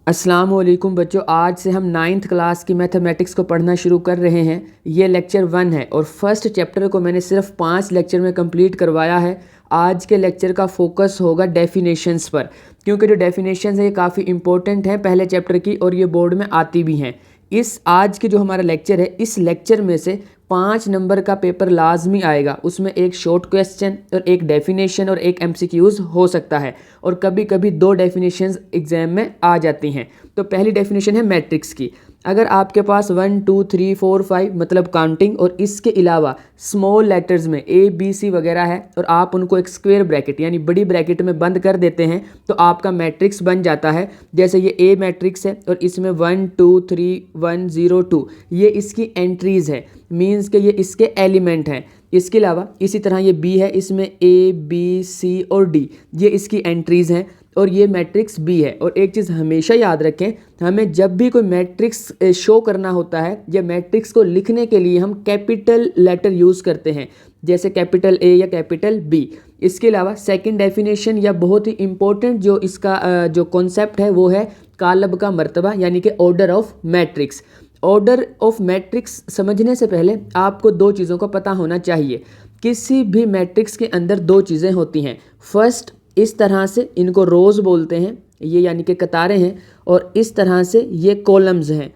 अस्सलाम वालेकुम बच्चों, आज से हम नाइन्थ क्लास की मैथमेटिक्स को पढ़ना शुरू कर रहे हैं। ये लेक्चर 1 है और फर्स्ट चैप्टर को मैंने सिर्फ 5 लेक्चर में कंप्लीट करवाया है। आज के लेक्चर का फोकस होगा डेफिनेशंस पर, क्योंकि जो डेफिनेशंस है ये काफ़ी इंपॉर्टेंट है पहले चैप्टर की और ये बोर्ड में आती भी हैं। इस आज के जो हमारा लेक्चर है, इस लेक्चर में से 5 नंबर का पेपर लाजमी आएगा। उसमें एक शॉर्ट क्वेश्चन और एक डेफिनेशन और एक एमसीक्यूज हो सकता है, और कभी कभी 2 डेफिनेशंस एग्जाम में आ जाती हैं। तो पहली डेफिनेशन है मैट्रिक्स की। अगर आपके पास 1 2 3 4 5 मतलब काउंटिंग और इसके अलावा स्मॉल लेटर्स में ABC वगैरह है और आप उनको एक स्क्वायर ब्रैकेट यानी बड़ी ब्रैकेट में बंद कर देते हैं तो आपका मैट्रिक्स बन जाता है। जैसे ये A मैट्रिक्स है और इसमें 1 2 3 1 0 2 ये इसकी एंट्रीज़ है, मीन्स के ये इसके एलिमेंट हैं। इसके अलावा इसी तरह ये B है, इसमें A B C और D ये इसकी एंट्रीज़ हैं और ये मैट्रिक्स B है। और एक चीज़ हमेशा याद रखें, हमें जब भी कोई मैट्रिक्स शो करना होता है या मैट्रिक्स को लिखने के लिए हम कैपिटल लेटर यूज़ करते हैं, जैसे कैपिटल A या कैपिटल B। इसके अलावा सेकंड डेफिनेशन या बहुत ही इम्पोर्टेंट जो इसका जो कॉन्सेप्ट है वो है कालब का मर्तबा यानी कि order of matrix. Order of matrix समझने से पहले आपको 2 चीज़ों का पता होना चाहिए। किसी भी मैट्रिक्स के अंदर 2 चीज़ें होती हैं। फर्स्ट, इस तरह से इनको रोज़ बोलते हैं, ये यानी कि कतारें हैं, और इस तरह से ये कॉलम्स हैं।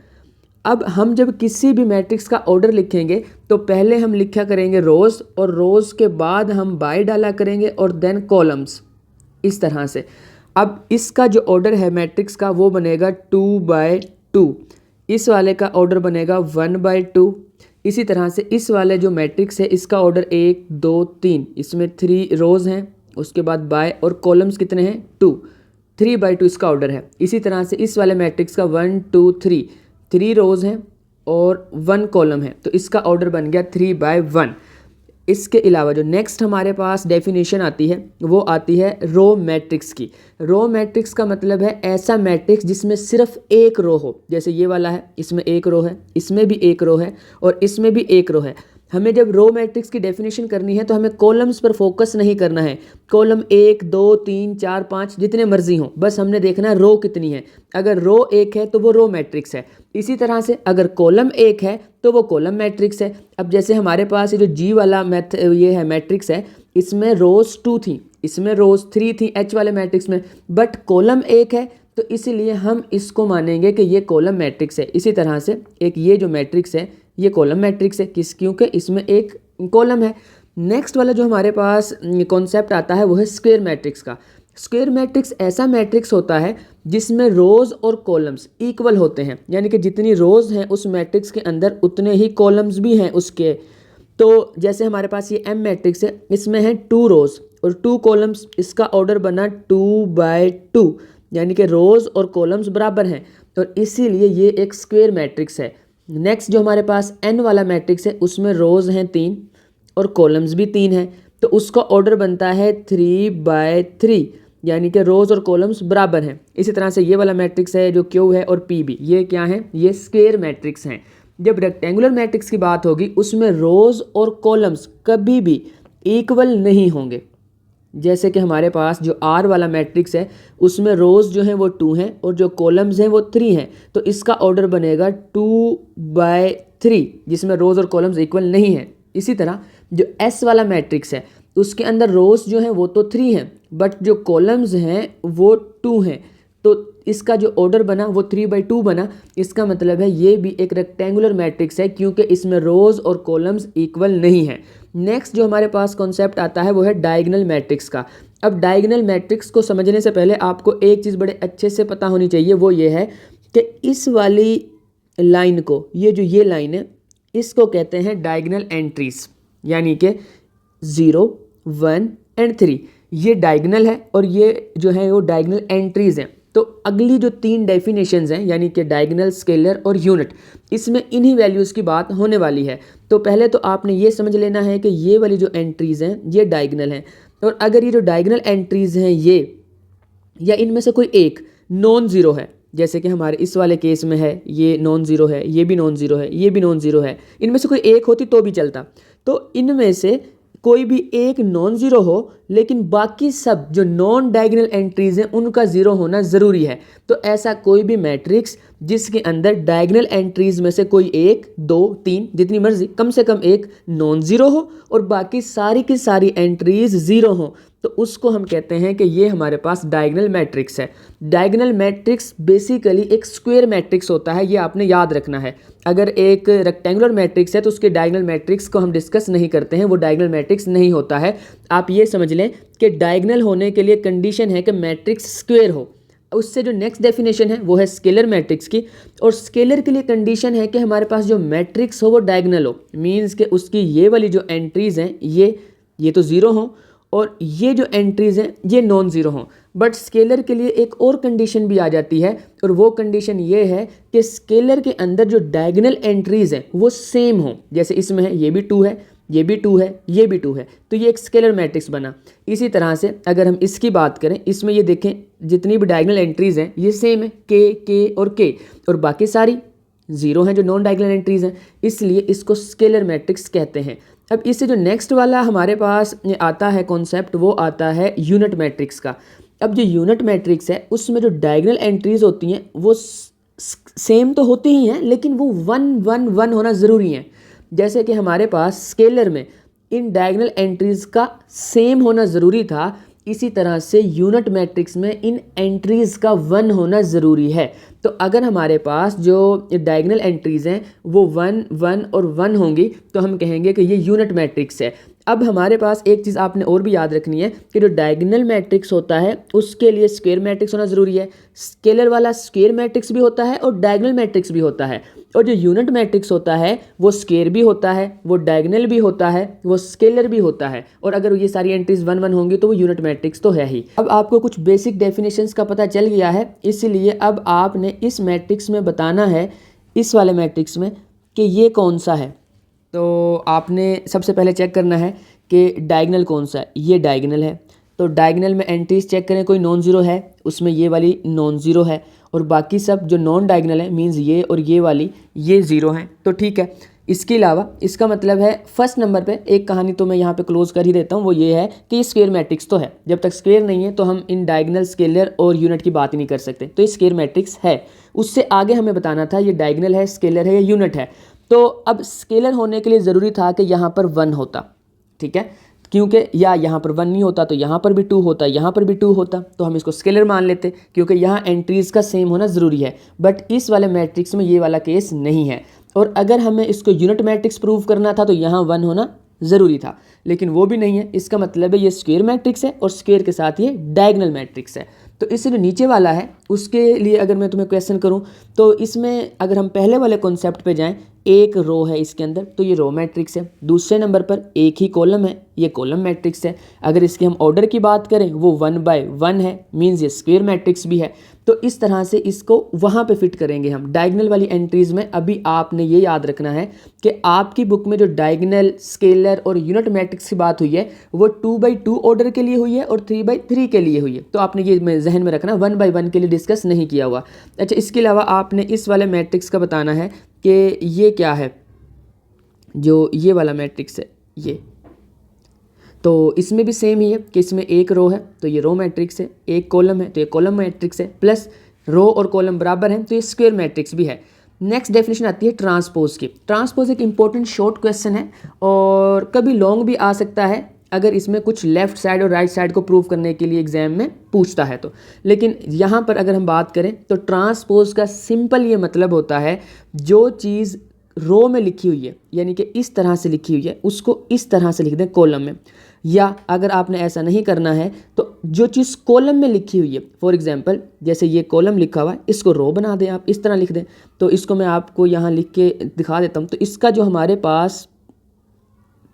अब हम जब किसी भी मैट्रिक्स का ऑर्डर लिखेंगे तो पहले हम लिखा करेंगे रोज़, और रोज़ के बाद हम बाय डाला करेंगे और देन कॉलम्स, इस तरह से। अब इसका जो ऑर्डर है मैट्रिक्स का वो बनेगा 2/2, इस वाले का ऑर्डर बनेगा 1/2। इसी तरह से इस वाले जो मैट्रिक्स है इसका ऑर्डर 1 2 3, इसमें 3 रोज़ हैं, उसके बाद बाय और कॉलम्स कितने हैं 2, 3/2 इसका ऑर्डर है। इसी तरह से इस वाले मैट्रिक्स का 1 2 3, 3 रोज़ हैं और 1 कॉलम है, तो इसका ऑर्डर बन गया 3/1। इसके अलावा जो नेक्स्ट हमारे पास डेफिनेशन आती है वो आती है रो मैट्रिक्स की। रो मैट्रिक्स का मतलब है ऐसा मैट्रिक्स जिसमें सिर्फ एक रो हो। जैसे ये वाला है, इसमें एक रो है, इसमें भी एक रो है और इसमें भी एक रो है। हमें जब रो मैट्रिक्स की डेफिनेशन करनी है तो हमें कॉलम्स पर फोकस नहीं करना है। कॉलम 1 2 3 4 5 जितने मर्जी हों, बस हमने देखना है रो कितनी है। अगर रो 1 है तो वो रो मैट्रिक्स है। इसी तरह से अगर कॉलम 1 है तो वो कॉलम मैट्रिक्स है। अब जैसे हमारे पास ये जो G वाला ये है मैट्रिक्स है, इसमें रोज़ 2 थी, इसमें रोज़ 3 थी H वाले मैट्रिक्स में, बट कॉलम 1 है तो इसीलिए हम इसको मानेंगे कि ये कॉलम मैट्रिक्स है। इसी तरह से एक ये जो मैट्रिक्स है ये कॉलम मैट्रिक्स है, क्योंकि इसमें एक कॉलम है। नेक्स्ट वाला जो हमारे पास कॉन्सेप्ट आता है वो है स्क्वायर मैट्रिक्स का। स्क्वायर मैट्रिक्स ऐसा मैट्रिक्स होता है जिसमें रोज़ और कॉलम्स इक्वल होते हैं, यानी कि जितनी रोज़ हैं उस मैट्रिक्स के अंदर उतने ही कॉलम्स भी हैं उसके। तो जैसे हमारे पास ये M मैट्रिक्स है, इसमें है 2 रोज़ और 2 कॉलम्स, इसका ऑर्डर बना 2/2, यानी कि रोज़ और कॉलम्स बराबर हैं और इसीलिए ये एक स्क्वायर मैट्रिक्स है। नेक्स्ट जो हमारे पास N वाला मैट्रिक्स है उसमें रोज़ हैं 3 और कॉलम्स भी 3 हैं, तो उसका ऑर्डर बनता है 3/3, यानी कि रोज़ और कॉलम्स बराबर हैं। इसी तरह से ये वाला मैट्रिक्स है जो Q है और P भी, ये क्या है, ये स्क्वायर मैट्रिक्स हैं। जब रेक्टेंगुलर मैट्रिक्स की बात होगी उसमें रोज़ और कॉलम्स कभी भी इक्वल नहीं होंगे। जैसे कि हमारे पास जो R वाला मैट्रिक्स है उसमें रोज़ जो हैं वो 2 हैं और जो कॉलम्स हैं वो 3 हैं, तो इसका ऑर्डर बनेगा 2/3, जिसमें रोज़ और कॉलम्स इक्वल नहीं हैं। इसी तरह जो S वाला मैट्रिक्स है उसके अंदर रोज़ जो हैं वो तो 3 हैं बट जो कॉलम्स हैं वो 2 हैं, तो इसका जो ऑर्डर बना वो 3/2 बना। इसका मतलब है ये भी एक रेक्टेंगुलर मैट्रिक्स है क्योंकि इसमें रोज़ और कॉलम्स इक्वल नहीं है। नेक्स्ट जो हमारे पास कॉन्सेप्ट आता है वो है डायगोनल मैट्रिक्स का। अब डायगोनल मैट्रिक्स को समझने से पहले आपको एक चीज़ बड़े अच्छे से पता होनी चाहिए, वो ये है कि इस वाली लाइन को, ये लाइन है, इसको कहते हैं डायगोनल एंट्रीज, यानी कि 0 1 एंड 3 ये डायगोनल है और ये जो है वो डायगोनल एंट्रीज हैं। तो अगली जो 3 डेफिनेशंस हैं यानी कि डायगोनल, स्केलर और यूनिट, इसमें इन्हीं वैल्यूज़ की बात होने वाली है। तो पहले तो आपने ये समझ लेना है कि ये वाली जो एंट्रीज़ हैं ये डायगोनल हैं, और अगर ये जो डायगोनल एंट्रीज़ हैं ये या इनमें से कोई एक नॉन ज़ीरो है, जैसे कि हमारे इस वाले केस में है ये नॉन ज़ीरो है, ये भी नॉन ज़ीरो है, ये भी नॉन ज़ीरो है, इनमें से कोई एक होती तो भी चलता। तो इनमें से कोई भी एक नॉन ज़ीरो हो लेकिन बाकी सब जो नॉन डायगोनल एंट्रीज़ हैं उनका ज़ीरो होना ज़रूरी है। तो ऐसा कोई भी मैट्रिक्स जिसके अंदर डायगोनल एंट्रीज़ में से कोई एक, दो, तीन, जितनी मर्जी, कम से कम एक नॉन ज़ीरो हो और बाकी सारी की सारी एंट्रीज़ ज़ीरो हो, तो उसको हम कहते हैं कि ये हमारे पास डायगोनल मैट्रिक्स है। डायगोनल मैट्रिक्स बेसिकली एक स्क्वायर मैट्रिक्स होता है, ये आपने याद रखना है। अगर एक रेक्टेंगुलर मैट्रिक्स है तो उसके डायगोनल मैट्रिक्स को हम डिस्कस नहीं करते हैं, वो डायगोनल मैट्रिक्स नहीं होता है। आप ये समझ लें कि डायगोनल होने के लिए कंडीशन है कि मैट्रिक्स स्क्वायर हो। उससे जो नेक्स्ट डेफिनेशन है वो है स्केलर मैट्रिक्स की, और स्केलर के लिए कंडीशन है कि हमारे पास जो मैट्रिक्स हो वो डायगोनल हो, मींस कि उसकी ये वाली जो एंट्रीज़ हैं ये तो ज़ीरो हों और ये जो एंट्रीज़ हैं ये नॉन ज़ीरो हों। बट स्केलर के लिए एक और कंडीशन भी आ जाती है, और वो कंडीशन ये है कि स्केलर के अंदर जो डायगोनल एंट्रीज़ हैं वो सेम हों। जैसे इसमें है, ये भी 2 है, ये भी 2 है, ये भी 2 है, तो ये एक स्केलर मैट्रिक्स बना। इसी तरह से अगर हम इसकी बात करें, इसमें ये देखें जितनी भी डायगोनल एंट्रीज़ हैं ये सेम है, के और बाकी सारी ज़ीरो हैं जो नॉन डायगोनल एंट्रीज़ हैं, इसलिए इसको स्केलर मैट्रिक्स कहते हैं। अब इससे जो नेक्स्ट वाला हमारे पास आता है कॉन्सेप्ट, वो आता है यूनिट मैट्रिक्स का। अब जो यूनिट मैट्रिक्स है उसमें जो डायगोनल एंट्रीज़ होती हैं वो सेम तो होती ही हैं, लेकिन वो 1 1 1 होना ज़रूरी है। जैसे कि हमारे पास स्केलर में इन डायगोनल एंट्रीज़ का सेम होना ज़रूरी था, इसी तरह से यूनिट मैट्रिक्स में इन एंट्रीज़ का 1 होना ज़रूरी है। तो अगर हमारे पास जो डायगोनल एंट्रीज़ हैं वो 1 1 और 1 होंगी तो हम कहेंगे कि ये यूनिट मैट्रिक्स है। अब हमारे पास एक चीज़ आपने और भी याद रखनी है कि जो डायगोनल मैट्रिक्स होता है उसके लिए स्क्वायर मैट्रिक्स होना ज़रूरी है। स्केलर वाला स्क्वायर मैट्रिक्स भी होता है और डायगोनल मैट्रिक्स भी होता है, और जो यूनिट मैट्रिक्स होता है वो स्क्वायर भी होता है, वो डायगोनल भी होता है, वो स्केलर भी होता है, और अगर ये सारी एंट्रीज 1 1 होंगी तो वो यूनिट मैट्रिक्स तो है ही। अब आपको कुछ बेसिक डेफिनेशंस का पता चल गया है, इसलिए अब आपने इस मैट्रिक्स में बताना है, इस वाले मैट्रिक्स में, कि ये कौन सा है। तो आपने सबसे पहले चेक करना है कि डायगोनल कौन सा है। ये डायगोनल है, तो डायगोनल में एंट्रीज चेक करें, कोई नॉन ज़ीरो है उसमें ये वाली नॉन ज़ीरो है, और बाकी सब जो नॉन डायगोनल है मींस ये और ये वाली ये ज़ीरो हैं, तो ठीक है। इसके अलावा इसका मतलब है फर्स्ट नंबर पे एक कहानी तो मैं यहाँ पे क्लोज कर ही देता हूँ, वो ये है कि ये स्क्वायर मैट्रिक्स तो है। जब तक स्क्वायर नहीं है तो हम इन डायगोनल, स्केलर और यूनिट की बात ही नहीं कर सकते, तो ये स्क्वायर मैट्रिक्स है। उससे आगे हमें बताना था ये डायगोनल है, स्केलर है या यूनिट है। तो अब स्केलर होने के लिए ज़रूरी था कि यहाँ पर 1 होता, ठीक है, क्योंकि या यहाँ पर 1 नहीं होता तो यहाँ पर भी 2 होता, यहाँ पर भी 2 होता, तो हम इसको स्केलर मान लेते क्योंकि यहाँ एंट्रीज़ का सेम होना ज़रूरी है। बट इस वाले मैट्रिक्स में ये वाला केस नहीं है, और अगर हमें इसको यूनिट मैट्रिक्स प्रूव करना था तो यहाँ 1 होना ज़रूरी था, लेकिन वो भी नहीं है। इसका मतलब है ये स्क्वायर मैट्रिक्स है और स्क्वायर के साथ ये डायगोनल मैट्रिक्स है। तो इससे जो नीचे वाला है उसके लिए अगर मैं तुम्हें क्वेश्चन करूं तो इसमें अगर हम पहले वाले कॉन्सेप्ट पे जाएं, एक रो है इसके अंदर तो ये रो मैट्रिक्स है। दूसरे नंबर पर एक ही कॉलम है, ये कॉलम मैट्रिक्स है। अगर इसके हम ऑर्डर की बात करें वो 1 बाय 1 है, मींस ये स्क्वायर मैट्रिक्स भी है। तो इस तरह से इसको वहाँ पे फिट करेंगे हम डायगोनल वाली एंट्रीज़ में। अभी आपने ये याद रखना है कि आपकी बुक में जो डायगोनल, स्केलर और यूनिट मैट्रिक्स की बात हुई है वो 2 बाई 2 ऑर्डर के लिए हुई है और 3 बाई 3 के लिए हुई है। तो आपने ये जहन में रखना, 1 बाई 1 के लिए डिस्कस नहीं किया हुआ। अच्छा, इसके अलावा आपने इस वाले मैट्रिक्स का बताना है कि ये क्या है, जो ये वाला मैट्रिक्स है ये। तो इसमें भी सेम ही है कि इसमें एक रो है तो ये रो मैट्रिक्स है, एक कॉलम है तो ये कॉलम मैट्रिक्स है, प्लस रो और कॉलम बराबर हैं तो ये स्क्वायर मैट्रिक्स भी है। नेक्स्ट डेफिनेशन आती है ट्रांसपोज की। ट्रांसपोज एक इंपॉर्टेंट शॉर्ट क्वेश्चन है और कभी लॉन्ग भी आ सकता है अगर इसमें कुछ लेफ्ट साइड और राइट साइड को प्रूव करने के लिए एग्जाम में पूछता है तो। लेकिन यहाँ पर अगर हम बात करें तो ट्रांसपोज का सिंपल ये मतलब होता है जो चीज़ रो में लिखी हुई है यानी कि इस तरह से लिखी हुई है उसको इस तरह से लिख दें कॉलम में, या अगर आपने ऐसा नहीं करना है तो जो चीज़ कॉलम में लिखी हुई है, फॉर एग्जांपल जैसे ये कॉलम लिखा हुआ है इसको रो बना दें, आप इस तरह लिख दें। तो इसको मैं आपको यहाँ लिख के दिखा देता हूँ। तो इसका जो हमारे पास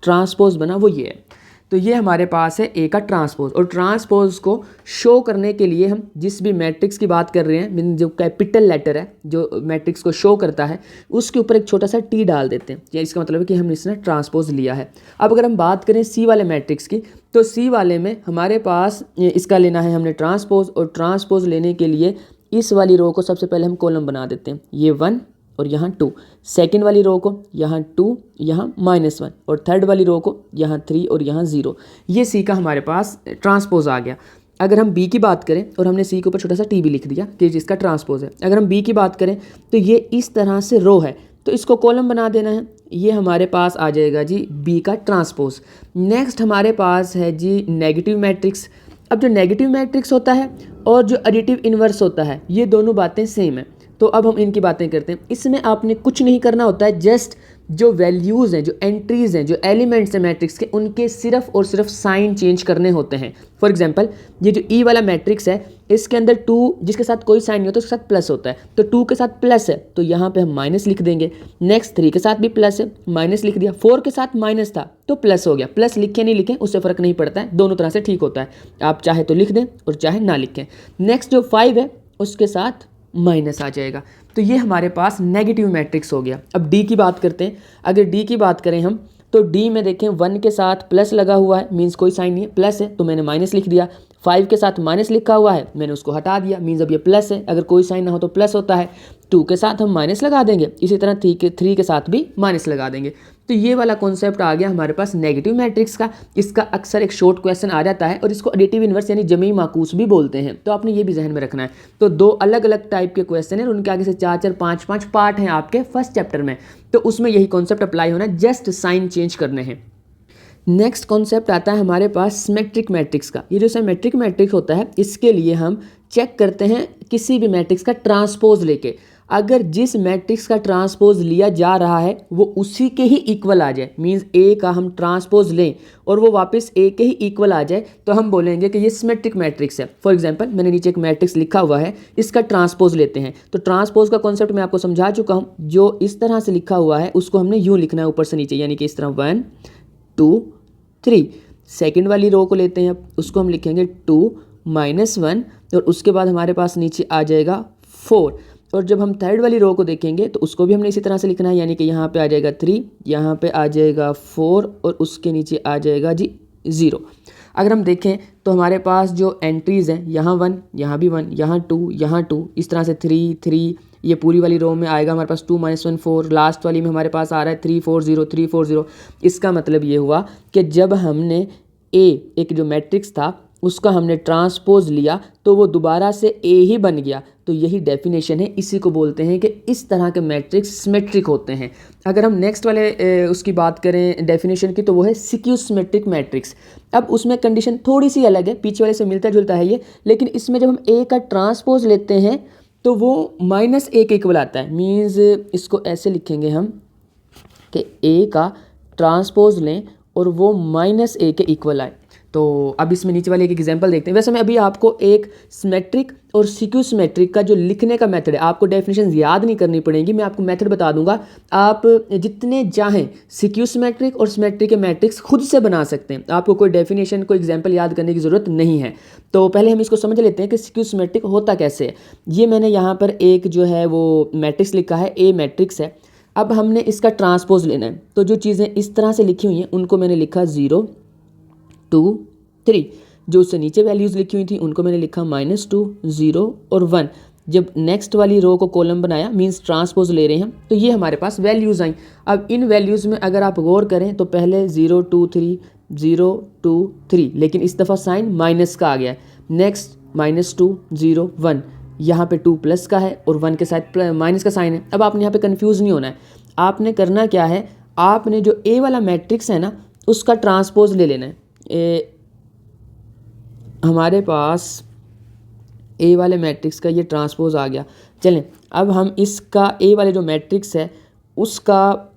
ट्रांसपोज बना वो ये है। तो ये हमारे पास है ए का ट्रांसपोज, और ट्रांसपोज को शो करने के लिए हम जिस भी मैट्रिक्स की बात कर रहे हैं, मीन जो कैपिटल लेटर है जो मैट्रिक्स को शो करता है उसके ऊपर एक छोटा सा टी डाल देते हैं, या इसका मतलब है कि हमने इसने ट्रांसपोज लिया है। अब अगर हम बात करें सी वाले मैट्रिक्स की, तो सी वाले में हमारे पास इसका लेना है हमने ट्रांसपोज, और ट्रांसपोज लेने के लिए इस वाली रो को सबसे पहले हम कॉलम बना देते हैं, ये 1 और यहाँ 2, सेकेंड वाली रो को यहाँ 2, यहाँ -1 और थर्ड वाली रो को यहाँ 3 और यहाँ 0। ये सी का हमारे पास ट्रांसपोज आ गया। अगर हम बी की बात करें और हमने सी के ऊपर छोटा सा टी भी लिख दिया कि जिसका ट्रांसपोज है। अगर हम बी की बात करें तो ये इस तरह से रो है, तो इसको कॉलम बना देना है। ये हमारे पास आ जाएगा जी बी का ट्रांसपोज। नेक्स्ट हमारे पास है जी नेगेटिव मैट्रिक्स। अब जो नेगेटिव मैट्रिक्स होता है और जो एडिटिव इन्वर्स होता है, ये दोनों बातें सेम है। तो अब हम इनकी बातें करते हैं। इसमें आपने कुछ नहीं करना होता है, जस्ट जो वैल्यूज़ हैं, जो एंट्रीज़ हैं, जो एलिमेंट्स हैं मैट्रिक्स के, उनके सिर्फ और सिर्फ साइन चेंज करने होते हैं। फॉर एग्जांपल ये जो ई वाला मैट्रिक्स है, इसके अंदर 2 जिसके साथ कोई साइन नहीं होता उसके साथ प्लस होता है, तो 2 के साथ प्लस है तो यहाँ पे हम माइनस लिख देंगे। नेक्स्ट 3 के साथ भी प्लस है, माइनस लिख दिया। 4 के साथ माइनस था तो प्लस हो गया। प्लस लिखें नहीं लिखें उससे फ़र्क नहीं पड़ता है, दोनों तरह से ठीक होता है। आप चाहे तो लिख दें और चाहे ना लिखें। नेक्स्ट जो 5 है उसके साथ माइनस आ जाएगा। तो ये हमारे पास नेगेटिव मैट्रिक्स हो गया। अब डी की बात करते हैं। अगर डी की बात करें हम तो डी में देखें 1 के साथ प्लस लगा हुआ है, मीन्स कोई साइन नहीं है, प्लस है तो मैंने माइनस लिख दिया। 5 के साथ माइनस लिखा हुआ है, मैंने उसको हटा दिया, मीन्स अब ये प्लस है। अगर कोई साइन ना हो तो प्लस होता है। 2 के साथ हम माइनस लगा देंगे, इसी तरह 3 के साथ भी माइनस लगा देंगे। तो ये वाला कॉन्सेप्ट आ गया हमारे पास नेगेटिव मैट्रिक्स का। इसका अक्सर एक शॉर्ट क्वेश्चन आ जाता है और इसको एडिटिव इन्वर्स यानी जमी माकूस भी बोलते हैं, तो आपने ये भी जहन में रखना है। तो 2 अलग अलग टाइप के क्वेश्चन हैं और उनके आगे से 4-4, 5-5 पार्ट हैं आपके फर्स्ट चैप्टर में, तो उसमें यही कॉन्सेप्ट अप्लाई होना है, जस्ट साइन चेंज करने हैं। नेक्स्ट कॉन्सेप्ट आता है हमारे पास सिमेट्रिक मैट्रिक्स का। ये जो सिमेट्रिक मैट्रिक्स होता है, इसके लिए हम चेक करते हैं किसी भी मैट्रिक्स का ट्रांसपोज लेके। अगर जिस मैट्रिक्स का ट्रांसपोज लिया जा रहा है वो उसी के ही इक्वल आ जाए, मींस ए का हम ट्रांसपोज लें और वो वापस ए के ही इक्वल आ जाए, तो हम बोलेंगे कि ये सिमेट्रिक मैट्रिक्स है। फॉर एग्जांपल मैंने नीचे एक मैट्रिक्स लिखा हुआ है, इसका ट्रांसपोज लेते हैं। तो ट्रांसपोज का कॉन्सेप्ट मैं आपको समझा चुका हूँ। जो इस तरह से लिखा हुआ है उसको हमने यूँ लिखना है ऊपर से नीचे, यानी कि इस तरह 1 2 3। सेकेंड वाली रो को लेते हैं, अब उसको हम लिखेंगे 2 -1 और उसके बाद हमारे पास नीचे आ जाएगा 4। और जब हम थर्ड वाली रो को देखेंगे तो उसको भी हमने इसी तरह से लिखना है, यानी कि यहाँ पे आ जाएगा 3, यहाँ पे आ जाएगा 4 और उसके नीचे आ जाएगा जी 0। अगर हम देखें तो हमारे पास जो एंट्रीज़ हैं, यहाँ 1, यहाँ भी 1, यहाँ 2, यहाँ 2, इस तरह से 3 3, ये पूरी वाली रो में आएगा हमारे पास 2 -1 4, लास्ट वाली में हमारे पास आ रहा है 3 4 0 3 4 0। इसका मतलब ये हुआ कि जब हमने ए एक जो मैट्रिक्स था उसका हमने ट्रांसपोज लिया तो वो दोबारा से ए ही बन गया। तो यही डेफिनेशन है, इसी को बोलते हैं कि इस तरह के मैट्रिक्स सिमेट्रिक होते हैं। अगर हम नेक्स्ट वाले उसकी बात करें डेफिनेशन की, तो वो है सिक्यू सिमेट्रिक मैट्रिक्स। अब उसमें कंडीशन थोड़ी सी अलग है, पीछे वाले से मिलता जुलता है ये, लेकिन इसमें जब हम ए का ट्रांसपोज लेते हैं तो वो -a के इक्वल आता है। मीन्स इसको ऐसे लिखेंगे हम कि ए का ट्रांसपोज लें और वो -a के इक्वल आए। तो अब इसमें नीचे वाले एक एग्जांपल देखते हैं। वैसे मैं अभी आपको एक सिमेट्रिक और सिक्यू सिमेट्रिक का जो लिखने का मेथड है, आपको डेफिनेशन याद नहीं करनी पड़ेगी, मैं आपको मेथड बता दूंगा। आप जितने चाहें सिक्यू सिमेट्रिक और सिमेट्रिक के मैट्रिक्स खुद से बना सकते हैं, आपको कोई डेफिनेशन कोई एग्जांपल याद करने की ज़रूरत नहीं है। तो पहले हम इसको समझ लेते हैं कि सिक्यू सिमेट्रिक होता कैसे है। ये मैंने यहाँ पर एक जो है वो मैट्रिक्स लिखा है, ए मैट्रिक्स है। अब हमने इसका ट्रांसपोज लेना है, तो जो चीज़ें इस तरह से लिखी हुई हैं उनको मैंने लिखा 0 2 3। जो उससे नीचे वैल्यूज़ लिखी हुई थी उनको मैंने लिखा -2 0 और 1। जब नेक्स्ट वाली रो को कॉलम बनाया, मींस ट्रांसपोज ले रहे हैं, तो ये हमारे पास वैल्यूज़ आई। अब इन वैल्यूज़ में अगर आप गौर करें तो पहले 0 2 3 0 2 3, लेकिन इस दफ़ा साइन माइनस का आ गया है। नेक्स्ट -2 0 1, यहाँ पे 2 प्लस का है और 1 के साथ माइनस का साइन है। अब आपने यहाँ पे कंफ्यूज नहीं होना है। आपने करना क्या है, आपने जो ए वाला मैट्रिक्स है ना उसका ट्रांसपोज ले लेना है। हमारे पास ए वाले मैट्रिक्स का ये ट्रांसपोज आ गया। चलें अब हम इसका ए वाले जो मैट्रिक्स है उसका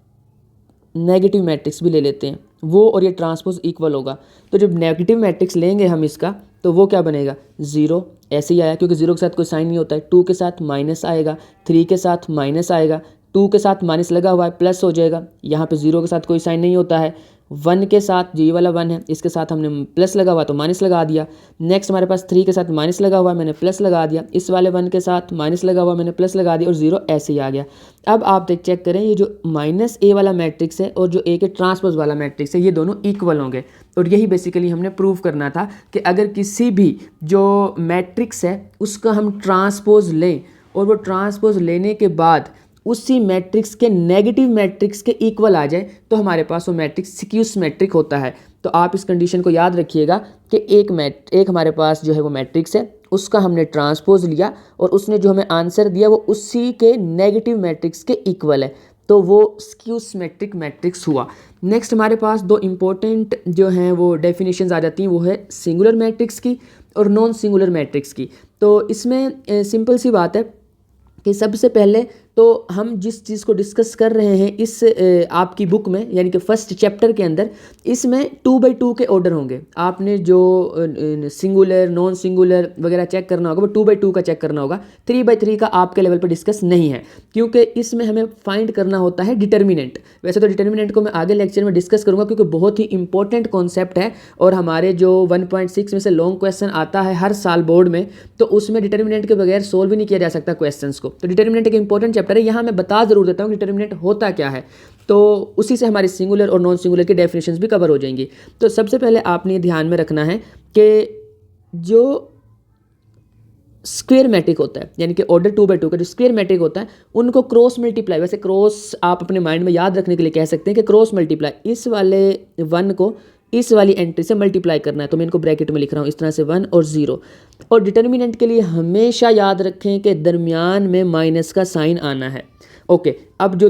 नेगेटिव मैट्रिक्स भी ले लेते हैं, वो और ये ट्रांसपोज इक्वल होगा। तो जब नेगेटिव मैट्रिक्स लेंगे हम इसका, तो वो क्या बनेगा 0, ऐसे ही आया क्योंकि 0 के साथ कोई साइन नहीं होता है। 2 के साथ माइनस आएगा, 3 के साथ माइनस आएगा, 2 के साथ माइनस लगा हुआ है प्लस हो जाएगा, यहाँ पे 0 के साथ कोई साइन नहीं होता है। 1 के साथ जो ये वाला 1 है इसके साथ हमने प्लस लगा हुआ तो माइनस लगा दिया। नेक्स्ट हमारे पास 3 के साथ माइनस लगा हुआ है, मैंने प्लस लगा दिया। इस वाले 1 के साथ माइनस लगा हुआ मैंने प्लस लगा दिया और 0 ऐसे ही आ गया। अब आप चेक करें, ये जो -a वाला मैट्रिक्स है और जो a के ट्रांसपोज वाला मैट्रिक्स है ये दोनों इक्वल होंगे। और यही बेसिकली हमने प्रूव करना था कि अगर किसी भी जो मैट्रिक्स है उसका हम ट्रांसपोज लें और वो ट्रांसपोज लेने के बाद उसी मैट्रिक्स के नेगेटिव मैट्रिक्स के इक्वल आ जाए तो हमारे पास वो मैट्रिक्स सिक्यू सिमेट्रिक होता है। तो आप इस कंडीशन को याद रखिएगा कि एक हमारे पास जो है वो मैट्रिक्स है, उसका हमने ट्रांसपोज लिया और उसने जो हमें आंसर दिया वो उसी के नेगेटिव मैट्रिक्स के इक्वल है, तो वो स्क्यू सिमेट्रिक मैट्रिक्स हुआ। नेक्स्ट हमारे पास दो इम्पोर्टेंट जो हैं वो डेफिनेशंस आ जाती हैं, वो है सिंगुलर मैट्रिक्स की और नॉन सिंगुलर मैट्रिक्स की। तो इसमें सिंपल सी बात है कि सबसे पहले तो हम जिस चीज़ को डिस्कस कर रहे हैं इस आपकी बुक में यानी कि फर्स्ट चैप्टर के अंदर, इसमें 2x2 के ऑर्डर होंगे। आपने जो सिंगुलर नॉन सिंगुलर वगैरह चेक करना होगा वो 2x2 का चेक करना होगा। 3x3 का आपके लेवल पर डिस्कस नहीं है, क्योंकि इसमें हमें फाइंड करना होता है डिटर्मिनेंट। वैसे तो डिटर्मिनेंट को मैं आगे लेक्चर में डिस्कस करूँगा, क्योंकि बहुत ही इंपॉर्टेंट कॉन्सेप्ट है और हमारे जो 1.6 में से लॉन्ग क्वेश्चन आता है हर साल बोर्ड में, तो उसमें डिटर्मिनेंट के बगैर सोल्व भी नहीं किया जा सकता क्वेश्चन को। तो डिटर्मिनेंट एक इंपॉर्टेंट चैप्टर है। यहाँ मैं बता जरूर देता हूँ डिटर्मिनेंट होता क्या है, तो उसी से हमारी सिंगुलर और नॉन सिंगुलर की डेफिनेशंस भी कवर हो जाएंगी। तो सबसे पहले आपने ध्यान में रखना है कि जो स्क्वायर मैट्रिक होता है यानी कि ऑर्डर 2x2 का जो स्क्वायर मैट्रिक होता है उनको क्रॉस मल्टीप्लाई, वैसे क्रॉस आप अपने माइंड में याद रखने के लिए कह सकते हैं कि क्रॉस मल्टीप्लाई इस वाले 1 को इस वाली एंट्री से मल्टीप्लाई करना है। तो मैं इनको ब्रैकेट में लिख रहा हूँ इस तरह से 1 और 0। और डिटर्मिनेंट के लिए हमेशा याद रखें कि दरमियान में माइनस का साइन आना है। ओके, अब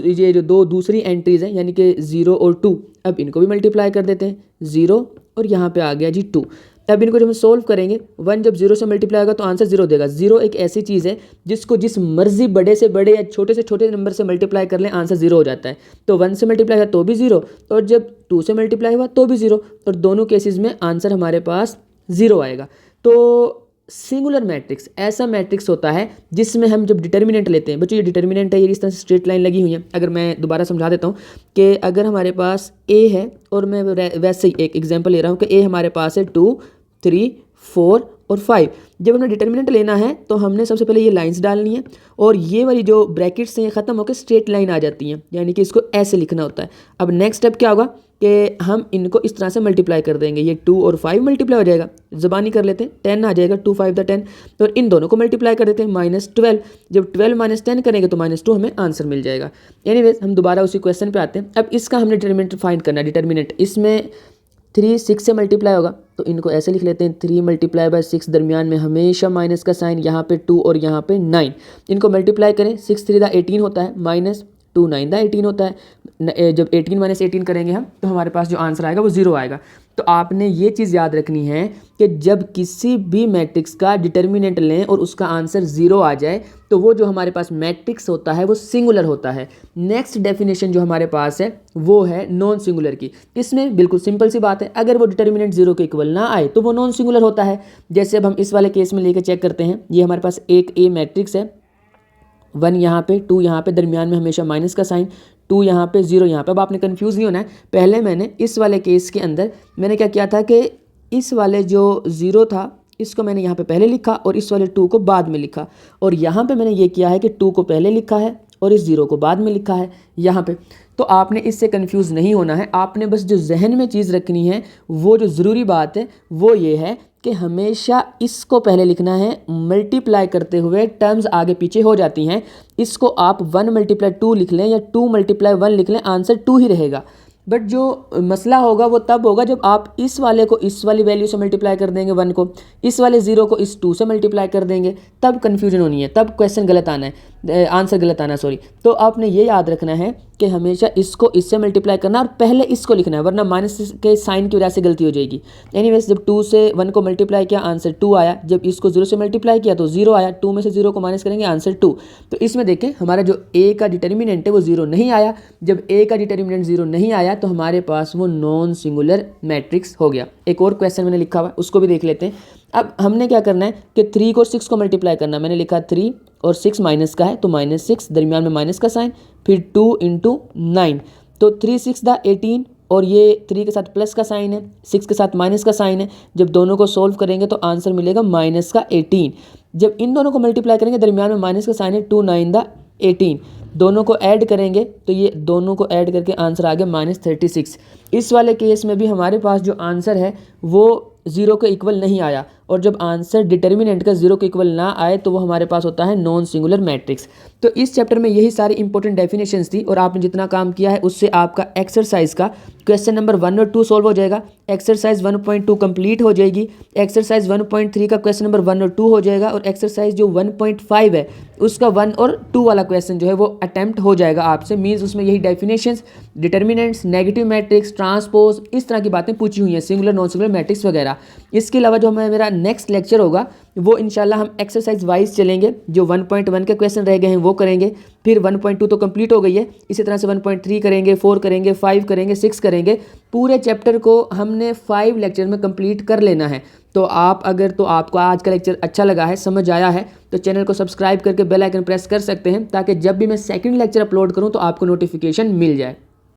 ये जो दो दूसरी एंट्रीज हैं यानी कि 0 और 2, अब इनको भी मल्टीप्लाई कर देते हैं। 0 और यहाँ पे आ गया जी 2। अब इनको जब हम सोल्व करेंगे 1 जब 0 से मल्टीप्लाई होगा तो आंसर 0 देगा। 0 एक ऐसी चीज़ है जिसको जिस मर्जी बड़े से बड़े या छोटे से छोटे नंबर से मल्टीप्लाई कर लें आंसर 0 हो जाता है। तो 1 से मल्टीप्लाई हुआ तो भी 0 और जब 2 से मल्टीप्लाई हुआ तो भी 0, और दोनों केसेस में आंसर हमारे पास 0 आएगा। तो सिंगुलर मैट्रिक्स ऐसा मैट्रिक्स होता है जिसमें हम जब डिटर्मिनेंट लेते हैं, बच्चों ये डिटर्मिनेंट है, ये इस तरह से स्ट्रेट लाइन लगी हुई है। अगर मैं दोबारा समझा देता हूँ कि अगर हमारे पास a है और मैं वैसे ही एक एग्जांपल ले रहा हूँ कि a हमारे पास है 2, 3, 4 और 5। जब हमें डिटर्मिनेंट लेना है तो हमने सबसे पहले ये लाइंस डालनी है और ये वाली जो ब्रैकेट्स हैं ये ख़त्म होकर स्ट्रेट लाइन आ जाती हैं, यानी कि इसको ऐसे लिखना होता है। अब नेक्स्ट स्टेप क्या होगा कि हम इनको इस तरह से मल्टीप्लाई कर देंगे। ये 2 और 5 मल्टीप्लाई हो जाएगा, ज़बानी कर लेते हैं, 10 आ जाएगा, 2 5 10। तो इन दोनों को मल्टीप्लाई कर देते हैं -12। जब 12 - 10 करेंगे तो -2 हमें आंसर मिल जाएगा। एनीवेज हम दोबारा उसी क्वेश्चन पे आते हैं। अब इसका हमने डिटर्मिनेंट फाइंड करना है। डिटर्मिनेंट इसमें 3 6 से मल्टीप्लाई होगा तो इनको ऐसे लिख लेते हैं 3 × 6, दरमियान में हमेशा माइनस का साइन, यहाँ पे 2 और यहाँ पे 9। इनको मल्टीप्लाई करें, 6 3 18 होता है, -2 9 18 होता है। जब 18 - 18 करेंगे हम तो हमारे पास जो आंसर आएगा वो 0 आएगा। तो आपने ये चीज़ याद रखनी है कि जब किसी भी मैट्रिक्स का डिटर्मिनेंट लें और उसका आंसर 0 आ जाए तो वो जो हमारे पास मैट्रिक्स होता है वो सिंगुलर होता है। नेक्स्ट डेफिनेशन जो हमारे पास है वो है नॉन सिंगुलर की। इसमें बिल्कुल सिंपल सी बात है, अगर वो डिटर्मिनेंट 0 के इक्वल ना आए तो वो नॉन सिंगुलर होता है। जैसे अब हम इस वाले केस में लेकर चेक करते हैं। ये हमारे पास एक ए मैट्रिक्स है, 1 यहाँ पे, 2 यहाँ पे, दरमियान में हमेशा माइनस का साइन, 2 यहाँ पे, 0 यहाँ पे। अब आपने कंफ्यूज नहीं होना है। पहले मैंने इस वाले केस के अंदर मैंने क्या किया था कि इस वाले जो 0 था इसको मैंने यहाँ पे पहले लिखा और इस वाले 2 को बाद में लिखा, और यहाँ पे मैंने ये किया है कि 2 को पहले लिखा है और इस 0 को बाद में लिखा है यहाँ पे। तो आपने इससे कंफ्यूज नहीं होना है। आपने बस जो जहन में चीज़ रखनी है, वो जो ज़रूरी बात है वो ये है कि हमेशा इसको पहले लिखना है। मल्टीप्लाई करते हुए टर्म्स आगे पीछे हो जाती हैं। इसको आप 1 × 2 लिख लें या 2 × 1 लिख लें, आंसर 2 ही रहेगा। बट जो मसला होगा वो तब होगा जब आप इस वाले को इस वाली वैल्यू से मल्टीप्लाई कर देंगे 1 को, इस वाले 0 को इस 2 से मल्टीप्लाई कर देंगे, तब कन्फ्यूजन होनी है, तब क्वेश्चन गलत आना है, आंसर गलत आना सॉरी। तो आपने ये याद रखना है कि हमेशा इसको इससे मल्टीप्लाई करना और पहले इसको लिखना है, वरना माइनस के साइन की वजह से गलती हो जाएगी। एनीवेज जब 2 से 1 को मल्टीप्लाई किया आंसर 2 आया, जब इसको 0 से मल्टीप्लाई किया तो 0 आया, 2 में से 0 को माइनस करेंगे आंसर 2। तो इसमें देखें हमारा जो a का डिटर्मिनेंट है वो 0 नहीं आया। जब a का डिटर्मिनेंट 0 नहीं आया तो हमारे पास वो नॉन सिंगुलर मैट्रिक्स हो गया। एक और क्वेश्चन मैंने लिखा हुआ उसको भी देख लेते हैं। अब हमने क्या करना है कि 3 को 6 को मल्टीप्लाई करना। मैंने लिखा 3 और 6 माइनस का है तो -6, दरमियान में माइनस का साइन, फिर 2 × 9। तो 3 6 18 और ये 3 के साथ प्लस का साइन है, 6 के साथ माइनस का साइन है। जब दोनों को सोल्व करेंगे तो आंसर मिलेगा -18। जब इन दोनों को मल्टीप्लाई करेंगे दरमियान में माइनस का साइन है, 2 9 18। दोनों को ऐड करेंगे तो ये दोनों को ऐड करके आंसर आ गया -36। इस वाले केस में भी हमारे पास जो आंसर है वो 0 के इक्वल नहीं आया और जब आंसर डिटर्मिनेंट का 0 के इक्वल ना आए तो वो हमारे पास होता है नॉन सिंगुलर मैट्रिक्स। तो इस चैप्टर में यही सारी इंपॉर्टेंट डेफिनेशंस थी और आपने जितना काम किया है उससे आपका एक्सरसाइज का क्वेश्चन नंबर 1 और 2 सॉल्व हो जाएगा, एक्सरसाइज 1.2 कंप्लीट हो जाएगी, एक्सरसाइज 1.3 का क्वेश्चन नंबर 1 और 2 हो जाएगा और एक्सरसाइज जो 1.5 है उसका 1 और 2 वाला क्वेश्चन जो है वो अटेम्प्ट हो जाएगा आपसे। मीन्स उसमें यही definitions, determinants, negative matrix, transpose, इस तरह की बातें पूछी हुई हैं, सिंगुलर नॉन सिंगुलर मैट्रिक्स वगैरह। इसके अलावा जो मेरा नेक्स्ट लेक्चर होगा वो इंशाल्लाह हम एक्सरसाइज वाइज चलेंगे। जो 1.1 के क्वेश्चन रह गए हैं वो करेंगे, फिर 1.2 तो कंप्लीट हो गई है, इसी तरह से 1.3 करेंगे, 4 करेंगे, 5 करेंगे, 6 करेंगे। पूरे चैप्टर को हमने 5 लेक्चर में कंप्लीट कर लेना है। तो आपको आज का लेक्चर अच्छा लगा है, समझ आया है, तो चैनल को सब्सक्राइब करके बेल आइकन प्रेस कर सकते हैं ताकि जब भी मैं सेकंड लेक्चर अपलोड करूं तो आपको नोटिफिकेशन मिल जाए।